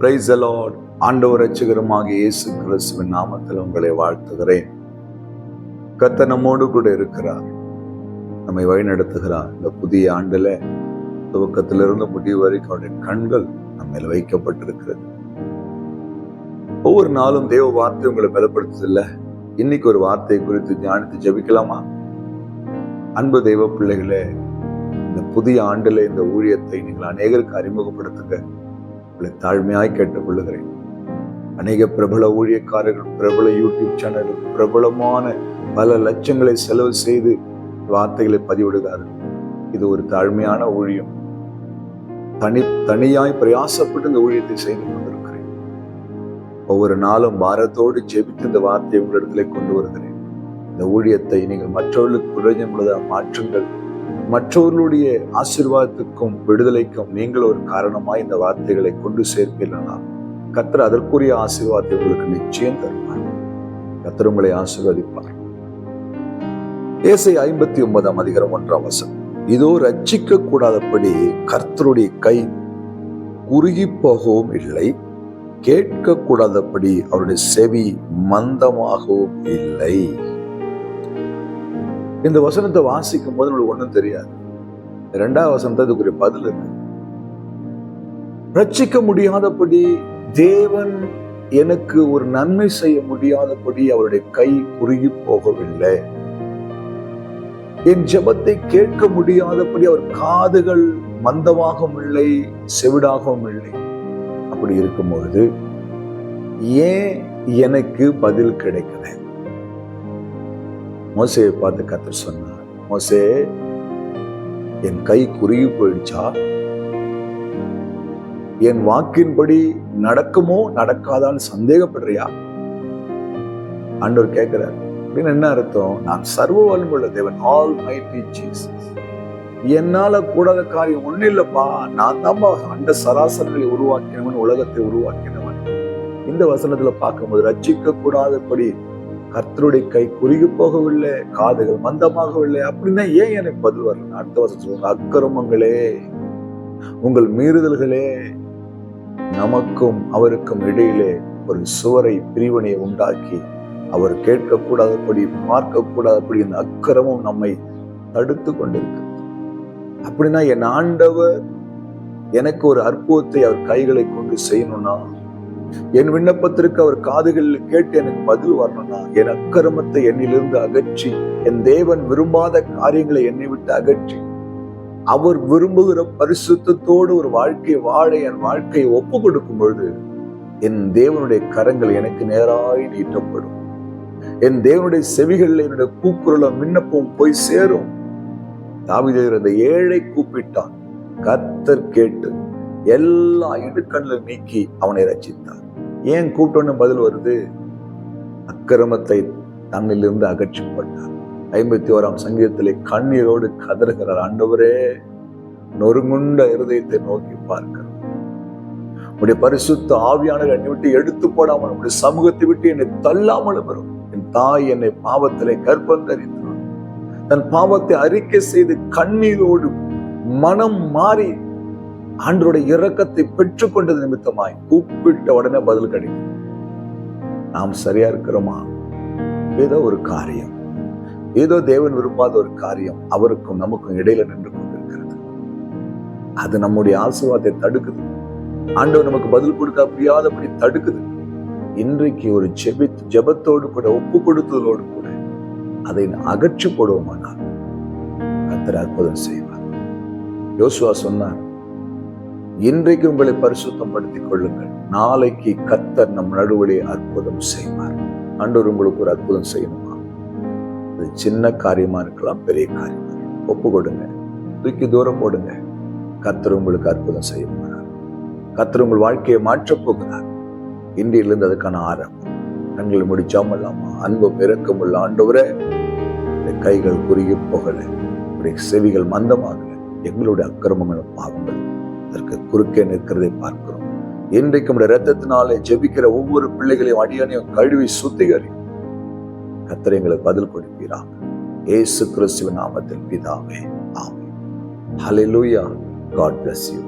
Praise the Lord. ஆண்டவர் இரட்சகருமாகிய இயேசு கிறிஸ்துவின் நாமத்தில் உங்களை வாழ்த்துகிறேன். கர்த்தர் நம்மோடு கூட இருக்கிறார், நம்மை வழிநடத்துகிறார். இந்த புதிய ஆண்டுல துவக்கத்திலிருந்து முடிவு வரைக்கும் அவருடைய கண்கள் நம்ம மேல வைக்கப்பட்டிருக்கிறது. ஒவ்வொரு நாளும் தேவ வார்த்தை உங்களை பலப்படுத்துதில்ல. இன்னைக்கு ஒரு வார்த்தை குறித்து தியானித்து ஜெபிக்கலாமா? அன்பு தெய்வ பிள்ளைகளே, இந்த புதிய ஆண்டுல இந்த ஊழியத்தை நீங்கள் அநேகருக்கு அறிமுகப்படுத்துங்க. உங்களை தாழ்மையாய் கேட்டுக்கொள்ளுகிறேன். அநேக பிரபல ஊழியக்காரர்கள், பிரபல யூடியூப் சேனல்கள், பிரபலமான பல லட்சங்களை செலவு செய்து வார்த்தைகளை பதிவிடுகிறார்கள். இது ஒரு தாழ்மையான ஊழியம். தனியாய் பிரயாசப்பட்டு இந்த ஊழியத்தை செய்து கொண்டிருக்கிறேன். ஒவ்வொரு நாளும் பாரத்தோடு ஜெபித்து இந்த வார்த்தையை உங்களிடத்திலே கொண்டு வருகிறேன். இந்த ஊழியத்தை நீங்கள் மற்றவர்களுக்கு பிரயோஜனமுள்ளதாக மாற்றுங்கள். மற்றவர்களுடைய ஆசீர்வாதத்துக்கும் விடுதலைக்கும் நீங்கள் ஒரு காரணமாய் இந்த வார்த்தைகளை கொண்டு சேர்ப்பீர்களா? கர்த்தர் அதற்குரிய ஆசீர்வாதத்தை உங்களுக்கு நிச்சயம் தருவார். கர்த்தர் உங்களை ஆசீர்வதிப்பார். ஏசாயா 59:1 இதோ ரட்சிக்க கூடாதபடி கர்த்தருடைய கை குறுகி போகவும் இல்லை, கேட்க கூடாதபடி அவருடைய செவி மந்தமாகவும் இல்லை. இந்த வசனத்தை வாசிக்கும் போது நம்மளுக்கு ஒண்ணும் தெரியாது. 2வது வசனத்தை அதுக்குரிய பதில் இருக்கு. ரட்சிக்க முடியாதபடி, தேவன் எனக்கு ஒரு நன்மை செய்ய முடியாதபடி அவருடைய கை குறுகி போகவில்லை. என் ஜெபத்தை கேட்க முடியாதபடி அவர் காதுகள் மந்தமாகவும் இல்லை, செவிடாகவும் இல்லை. அப்படி இருக்கும்பொழுது ஏன் எனக்கு பதில் கிடைக்கல? மோசேயை பார்த்து கர்த்தர் சொன்னார், மோசே, என் கை குறுகி போயிடுச்சா? என் வாக்கின்படி நடக்குமோ நடக்காதான்னு சந்தேகப்படுறியா? ஆண்டவர் கேட்கிறார். அப்படின்னு என்ன அர்த்தம்? நான் சர்வ வல்லமையுள்ள தேவன், ஆல் மைட்டி ஜீசஸ். என்னால கூடாத காரியம் ஒண்ணு இல்லப்பா. நான் தான் அண்ட சராசரங்களை உருவாக்கினவன், உலகத்தை உருவாக்கினவன். இந்த வசனத்துல பார்க்கும்போது ரட்சிக்க கூடாதபடி கர்த்தருடைய கை குறுகி போகவில்லை, காதுகள் மந்தமாகவில்லை. அப்படின்னா ஏன் எனக்கு பதில் வரல? அடுத்த வசனம் சொல்லுங்க, அக்கிரமங்களே, உங்கள் மீறுதல்களே நமக்கும் அவருக்கும் இடையிலே ஒரு சுவரை, பிரிவினையை உண்டாக்கி அவர் கேட்கக்கூடாதபடி, பார்க்க கூடாதபடி இந்த அக்கிரமம் நம்மை தடுத்து கொண்டிருக்கு. அப்படின்னா என் ஆண்டவர் எனக்கு ஒரு அற்புதத்தை அவர் கைகளை கொண்டு செய்யணும்னா, என் விண்ணப்பத்திற்கு அவர் காதுகளில் கேட்டு எனக்கு பதில் வரணும்னா, என் அக்கிரமத்தை என்னிலிருந்து அகற்றி, என் தேவன் விரும்பாத காரியங்களை என்னை விட்டு அகற்றி, அவர் விரும்புகிற பரிசுத்தத்தோடு ஒரு வாழ்க்கையை வாழ என் வாழ்க்கையை ஒப்பு கொடுக்கும் பொழுது என் தேவனுடைய கரங்கள் எனக்கு நேராய் நீட்டப்படும். என் தேவனுடைய செவிகளில் என்னுடைய கூக்குரலும் விண்ணப்பம் போய் சேரும். தாவீது அந்த ஏழை கூப்பிட்டான், கர்த்தர் கேட்டு எல்லா இடுக்கண்ணிலும் நீக்கி அவனை ரட்சித்தார். ஏன் கூப்பிட்டோன்னு பதில் வருது? அக்கிரமத்தை தன்னிலிருந்து அகற்றப்பட்டார். 51ஆம் சங்கீதத்திலே கண்ணீரோடு கதறுகிறார், ஆண்டவரே, நொறுங்குண்ட இருதயத்தை நோக்கி பார்க்கிறோம். உடைய பரிசுத்த ஆவியானவர் என்னை விட்டு எடுத்து போடாமல், உடைய சமூகத்தை விட்டு என்னை தள்ளாமலும் வரும். என் தாய் என்னை பாவத்திலே கர்ப்பந்தரித்தார். தன் பாவத்தை அறிக்கை செய்து கண்ணீரோடு மனம் மாறி ஆண்டவருடைய இரக்கத்தை பெற்றுக் கொண்டது நிமித்தமாய் கூப்பிட்ட உடனே பதில் கிடைக்கும். நாம் சரியா இருக்கிறோமா? ஏதோ ஒரு காரியம், ஏதோ தேவன் விரும்பாத ஒரு காரியம் அவருக்கும் நமக்கும் இடையில நின்று கொண்டிருக்கிறது. அது நம்முடைய ஆசீர்வாதத்தை தடுக்குது. ஆண்டவர் நமக்கு பதில் கொடுக்க முடியாதபடி தடுக்குது. இன்றைக்கு ஒரு ஜெபத்தோடு கூட, ஒப்பு கொடுத்ததோடு கூட அதை அகற்றி போடுவோமானால் கர்த்தர் அற்புதம் செய்வார். யோசுவா சொன்னார், இன்றைக்கு உங்களை பரிசுத்தம் படுத்திக் கொள்ளுங்கள், நாளைக்கு கர்த்தர் நம் நடுவிலே அற்புதம் செய்வார். ஆண்டவர் உங்களுக்கு ஒரு அற்புதம் செய்யணுமா? அது சின்ன காரியமா இருக்கலாம், பெரிய காரியமா இருக்கலாம். ஒப்பு கொடுங்க, தூக்கி தூரம் போடுங்க. கர்த்தர் உங்களுக்கு அற்புதம் செய்ய போகிறார். கர்த்தர் உங்கள் வாழ்க்கையை மாற்றப் போகிறார். இன்றையிலிருந்து அதுக்கான ஆரம்பம். கண்களை முடிச்சாமல்லாமா? அன்பும் இரக்கமுள்ள ஆண்டவரே, கைகள் குறுகி போகல, செவிகள் மந்தமாகல, எங்களுடைய அக்கிரமங்களும் பாவங்களும் அதற்கு குறுக்கே நிற்கிறதை பார்க்கிறோம். இன்றைக்கு நம்முடைய இரத்தத்தினாலே ஜெபிக்கிற ஒவ்வொரு பிள்ளைகளையும் அடியானையும் கழுவி சுத்திகரி. கர்த்தர் எங்களுக்கு பதில் கொடுப்பீராக. இயேசு கிறிஸ்துவின் நாமத்தில் பிதாவே, ஆமென். ஹல்லேலூயா. God bless you.